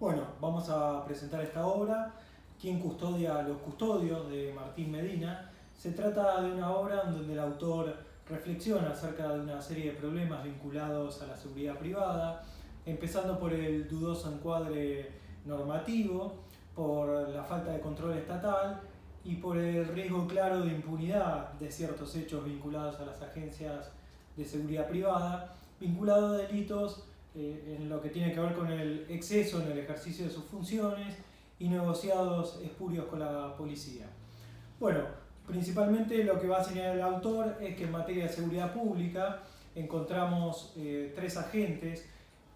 Bueno, vamos a presentar esta obra, ¿Quién custodia a los custodios?, de Martín Medina. Se trata de una obra en donde el autor reflexiona acerca de una serie de problemas vinculados a la seguridad privada, empezando por el dudoso encuadre normativo, por la falta de control estatal y por el riesgo claro de impunidad de ciertos hechos vinculados a las agencias de seguridad privada, vinculados a delitos en lo que tiene que ver con el exceso en el ejercicio de sus funciones y negociados espurios con la policía. Bueno, principalmente lo que va a señalar el autor es que en materia de seguridad pública encontramos tres agentes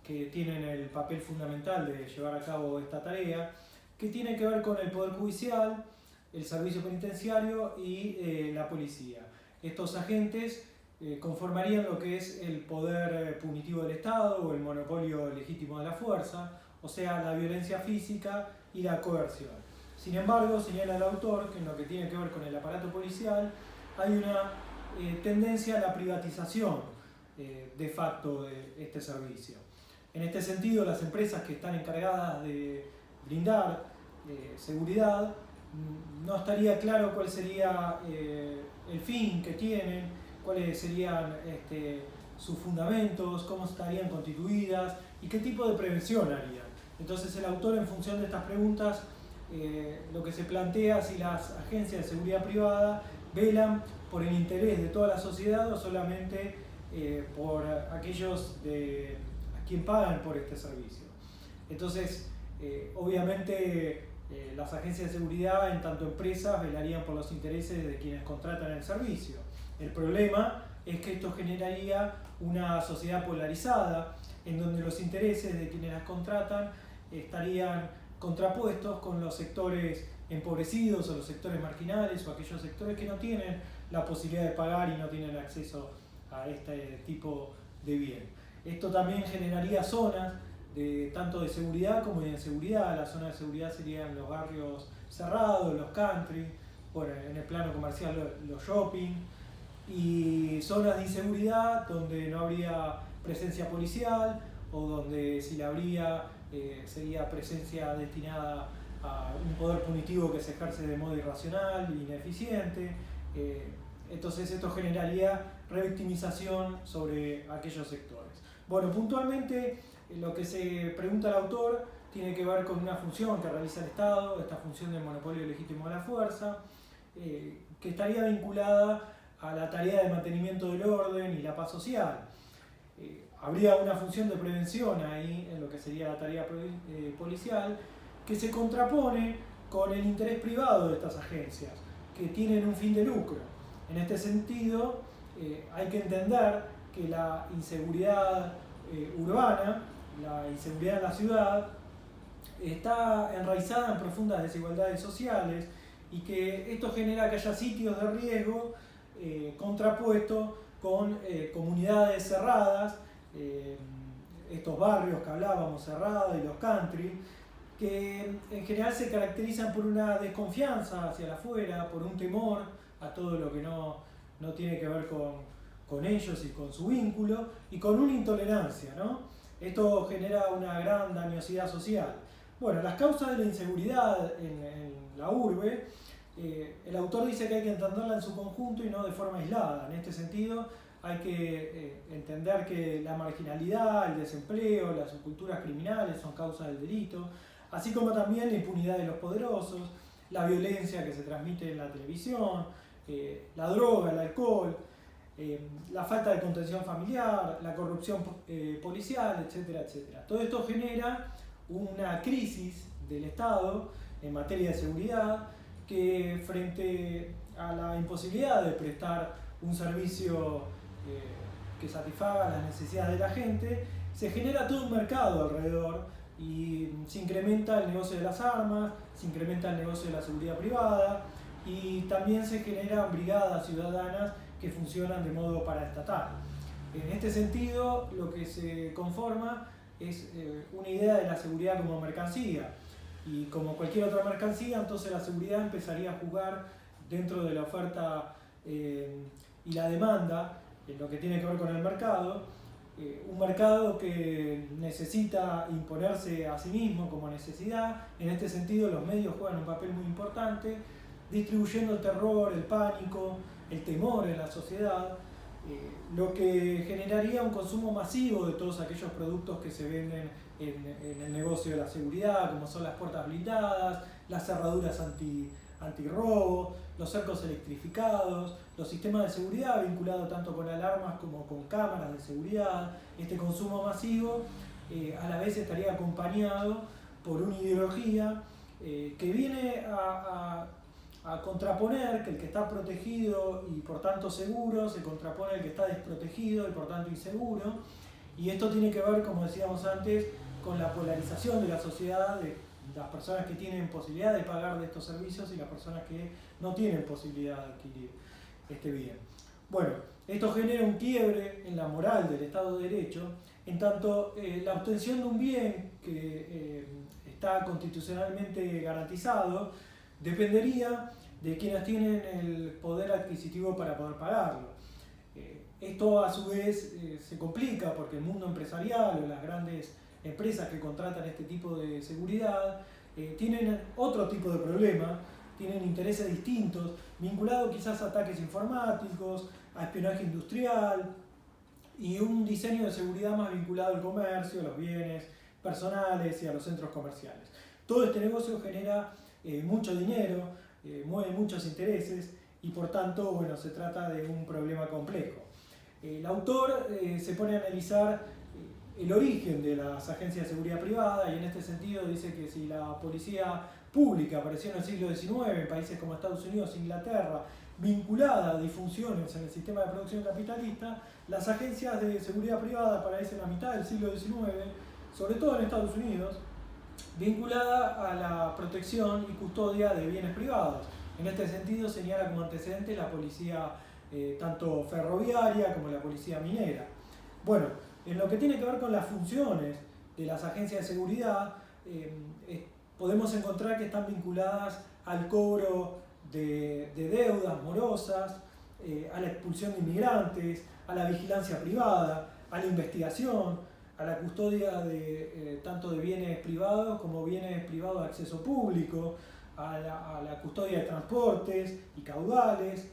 que tienen el papel fundamental de llevar a cabo esta tarea, que tiene que ver con el Poder Judicial, el Servicio Penitenciario y la policía. Estos agentes conformarían lo que es el poder punitivo del Estado o el monopolio legítimo de la fuerza, o sea, la violencia física y la coerción. Sin embargo, señala el autor que en lo que tiene que ver con el aparato policial hay una tendencia a la privatización de facto de este servicio. En este sentido, las empresas que están encargadas de brindar seguridad, no estaría claro cuál sería el fin que tienen, cuáles serían sus fundamentos, cómo estarían constituidas y qué tipo de prevención harían. Entonces el autor, en función de estas preguntas, lo que se plantea es si las agencias de seguridad privada velan por el interés de toda la sociedad o solamente por aquellos a quien pagan por este servicio. Entonces, obviamente, las agencias de seguridad, en tanto empresas, velarían por los intereses de quienes contratan el servicio. El problema es que esto generaría una sociedad polarizada, en donde los intereses de quienes las contratan estarían contrapuestos con los sectores empobrecidos o los sectores marginales o aquellos sectores que no tienen la posibilidad de pagar y no tienen acceso a este tipo de bien. Esto también generaría zonas tanto de seguridad como de inseguridad. Las zonas de seguridad serían los barrios cerrados, los country, bueno, en el plano comercial los shopping, y zonas de inseguridad donde no habría presencia policial o donde si la habría sería presencia destinada a un poder punitivo que se ejerce de modo irracional e ineficiente. Entonces esto generaría revictimización sobre aquellos sectores. Bueno, puntualmente lo que se pregunta el autor tiene que ver con una función que realiza el Estado, esta función del monopolio legítimo de la fuerza, que estaría vinculada a la tarea de mantenimiento del orden y la paz social. Habría una función de prevención ahí en lo que sería la tarea policial, que se contrapone con el interés privado de estas agencias, que tienen un fin de lucro. En este sentido, hay que entender que la inseguridad urbana, la inseguridad en la ciudad, está enraizada en profundas desigualdades sociales y que esto genera que haya sitios de riesgo contrapuesto con comunidades cerradas, estos barrios que hablábamos, cerrados, y los country, que en general se caracterizan por una desconfianza hacia afuera, por un temor a todo lo que no tiene que ver con ellos y con su vínculo, y con una intolerancia, ¿no? Esto genera una gran dañosidad social. Bueno, las causas de la inseguridad en la urbe, el autor dice que hay que entenderla en su conjunto y no de forma aislada. En este sentido, hay que entender que la marginalidad, el desempleo, las subculturas criminales son causas del delito, así como también la impunidad de los poderosos, la violencia que se transmite en la televisión, la droga, el alcohol, la falta de contención familiar, la corrupción policial, etcétera, etcétera. Todo esto genera una crisis del Estado en materia de seguridad que, frente a la imposibilidad de prestar un servicio que satisfaga las necesidades de la gente, se genera todo un mercado alrededor y se incrementa el negocio de las armas, se incrementa el negocio de la seguridad privada y también se generan brigadas ciudadanas que funcionan de modo paraestatal. En este sentido, lo que se conforma es una idea de la seguridad como mercancía, y como cualquier otra mercancía, entonces la seguridad empezaría a jugar dentro de la oferta y la demanda, en lo que tiene que ver con el mercado, un mercado que necesita imponerse a sí mismo como necesidad. En este sentido, los medios juegan un papel muy importante, distribuyendo el terror, el pánico, el temor en la sociedad, lo que generaría un consumo masivo de todos aquellos productos que se venden en el negocio de la seguridad, como son las puertas blindadas, las cerraduras antirrobo, los cercos electrificados, los sistemas de seguridad vinculados tanto con alarmas como con cámaras de seguridad. Este consumo masivo a la vez estaría acompañado por una ideología que viene a contraponer que el que está protegido y por tanto seguro se contrapone al que está desprotegido y por tanto inseguro. Y esto tiene que ver, como decíamos antes, con la polarización de la sociedad, de las personas que tienen posibilidad de pagar de estos servicios y las personas que no tienen posibilidad de adquirir este bien. Bueno, esto genera un quiebre en la moral del Estado de Derecho, en tanto la obtención de un bien que está constitucionalmente garantizado dependería de quienes tienen el poder adquisitivo para poder pagarlo. Esto a su vez se complica porque el mundo empresarial o las grandes empresas que contratan este tipo de seguridad tienen otro tipo de problema, tienen intereses distintos, vinculados quizás a ataques informáticos, a espionaje industrial y un diseño de seguridad más vinculado al comercio, a los bienes personales y a los centros comerciales. Todo este negocio genera mucho dinero, mueve muchos intereses y por tanto, bueno, se trata de un problema complejo. El autor se pone a analizar el origen de las agencias de seguridad privada y en este sentido dice que si la policía pública apareció en el siglo XIX en países como Estados Unidos e Inglaterra, vinculada a disfunciones en el sistema de producción capitalista, las agencias de seguridad privada aparecen a mitad del siglo XIX, sobre todo en Estados Unidos, vinculada a la protección y custodia de bienes privados. En este sentido señala como antecedente la policía tanto ferroviaria como la policía minera. Bueno, en lo que tiene que ver con las funciones de las agencias de seguridad, podemos encontrar que están vinculadas al cobro de deudas morosas, a la expulsión de inmigrantes, a la vigilancia privada, a la investigación, a la custodia de tanto de bienes privados como bienes privados de acceso público, a la custodia de transportes y caudales,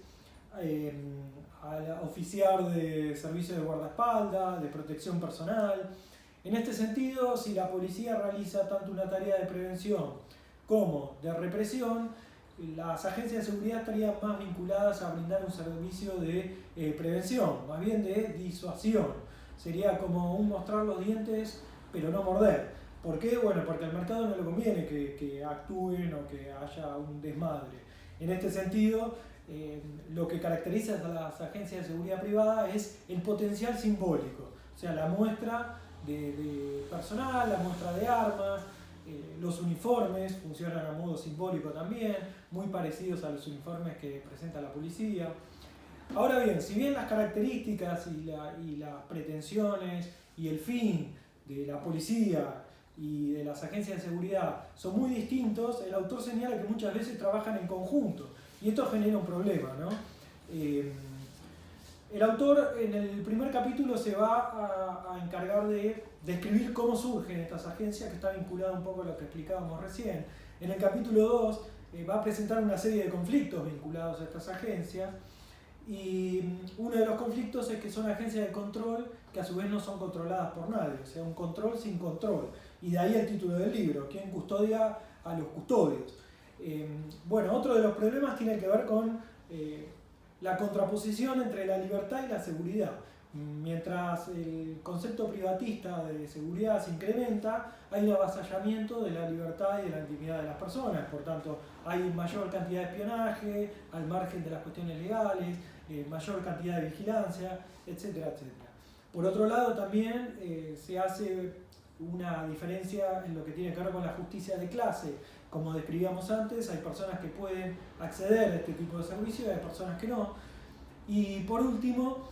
al oficiar de servicios de guardaespaldas, de protección personal. En este sentido, si la policía realiza tanto una tarea de prevención como de represión, las agencias de seguridad estarían más vinculadas a brindar un servicio de prevención, más bien de disuasión. Sería como un mostrar los dientes pero no morder. ¿Por qué? Bueno, porque al mercado no le conviene que actúen o que haya un desmadre. En este sentido, lo que caracteriza a las agencias de seguridad privada es el potencial simbólico, o sea, la muestra de personal, la muestra de armas, los uniformes funcionan a modo simbólico también, muy parecidos a los uniformes que presenta la policía. Ahora bien, si bien las características y las pretensiones y el fin de la policía y de las agencias de seguridad son muy distintos, el autor señala que muchas veces trabajan en conjunto y esto genera un problema, ¿no? El autor en el primer capítulo se va a encargar de describir cómo surgen estas agencias, que está vinculado un poco a lo que explicábamos recién. En el capítulo 2 va a presentar una serie de conflictos vinculados a estas agencias y uno de los conflictos es que son agencias de control que a su vez no son controladas por nadie, o sea, un control sin control. Y de ahí el título del libro, ¿quién custodia a los custodios? Bueno, otro de los problemas tiene que ver con la contraposición entre la libertad y la seguridad. Mientras el concepto privatista de seguridad se incrementa, hay un avasallamiento de la libertad y de la intimidad de las personas. Por tanto, hay mayor cantidad de espionaje, al margen de las cuestiones legales, mayor cantidad de vigilancia, etcétera, etcétera. Por otro lado, también se hace una diferencia en lo que tiene que ver con la justicia de clase. Como describíamos antes, hay personas que pueden acceder a este tipo de servicios y hay personas que no. Y por último,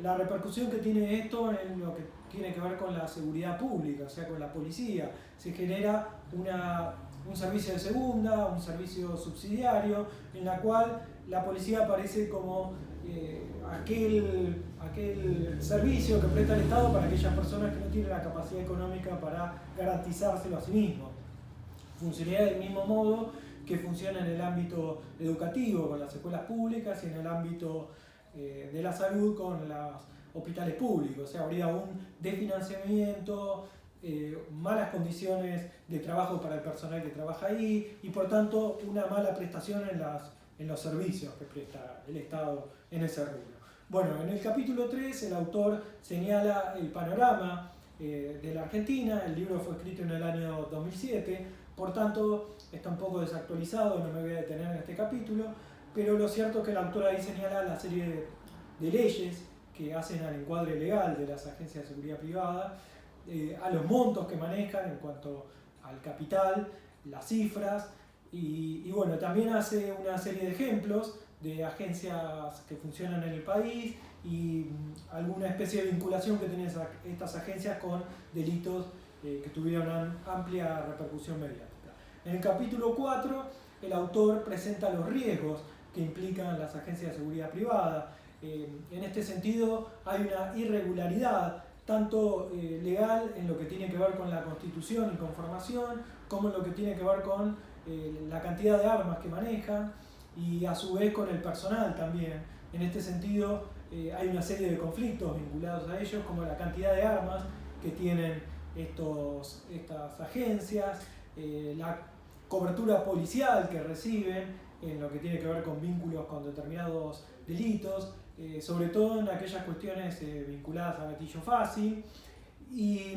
la repercusión que tiene esto en lo que tiene que ver con la seguridad pública, o sea, con la policía. Se genera un servicio de segunda, un servicio subsidiario, en la cual la policía aparece como aquel aquel servicio que presta el Estado para aquellas personas que no tienen la capacidad económica para garantizárselo a sí mismos. Funcionaría del mismo modo que funciona en el ámbito educativo con las escuelas públicas y en el ámbito de la salud con los hospitales públicos. O sea, habría un desfinanciamiento, malas condiciones de trabajo para el personal que trabaja ahí y por tanto una mala prestación en los servicios que presta el Estado en ese rubro. Bueno, en el capítulo 3 el autor señala el panorama de la Argentina. El libro fue escrito en el año 2007, por tanto está un poco desactualizado, no me voy a detener en este capítulo, pero lo cierto es que el autor ahí señala la serie de leyes que hacen al encuadre legal de las agencias de seguridad privada, a los montos que manejan en cuanto al capital, las cifras, y bueno, también hace una serie de ejemplos de agencias que funcionan en el país y alguna especie de vinculación que tienen estas agencias con delitos que tuvieron una amplia repercusión mediática. En el capítulo 4, el autor presenta los riesgos que implican las agencias de seguridad privada. En este sentido, hay una irregularidad tanto legal en lo que tiene que ver con la constitución y conformación, como en lo que tiene que ver con la cantidad de armas que manejan y a su vez con el personal también. En este sentido, hay una serie de conflictos vinculados a ellos, como la cantidad de armas que tienen estas agencias, la cobertura policial que reciben en lo que tiene que ver con vínculos con determinados delitos, sobre todo en aquellas cuestiones vinculadas a gatillo fácil y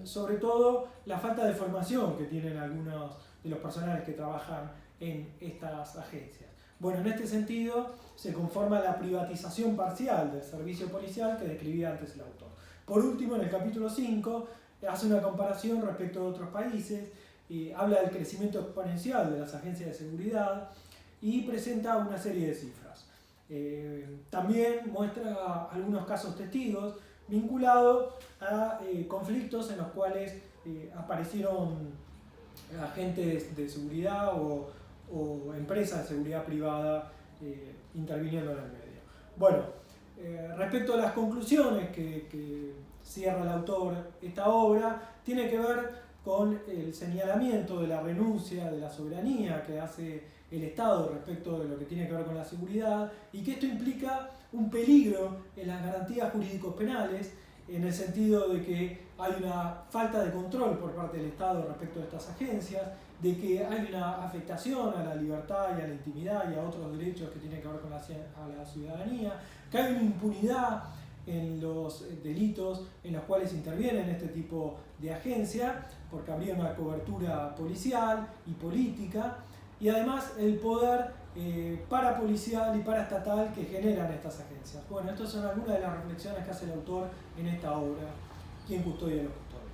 sobre todo la falta de formación que tienen algunos de los personales que trabajan en estas agencias. Bueno, en este sentido se conforma la privatización parcial del servicio policial que describía antes el autor. Por último, en el capítulo 5 hace una comparación respecto a otros países, habla del crecimiento exponencial de las agencias de seguridad y presenta una serie de cifras. También muestra algunos casos testigos vinculados a conflictos en los cuales aparecieron agentes de seguridad o empresas de seguridad privada interviniendo en el medio. Bueno, respecto a las conclusiones que cierra el autor esta obra, tiene que ver con el señalamiento de la renuncia de la soberanía que hace el Estado respecto de lo que tiene que ver con la seguridad y que esto implica un peligro en las garantías jurídicos penales en el sentido de que hay una falta de control por parte del Estado respecto de estas agencias, de que hay una afectación a la libertad y a la intimidad y a otros derechos que tienen que ver con la ciudadanía, que hay una impunidad en los delitos en los cuales intervienen este tipo de agencia, porque habría una cobertura policial y política, y además el poder parapolicial y paraestatal que generan estas agencias. Bueno, estas son algunas de las reflexiones que hace el autor en esta obra, ¿Quién custodia los custodios?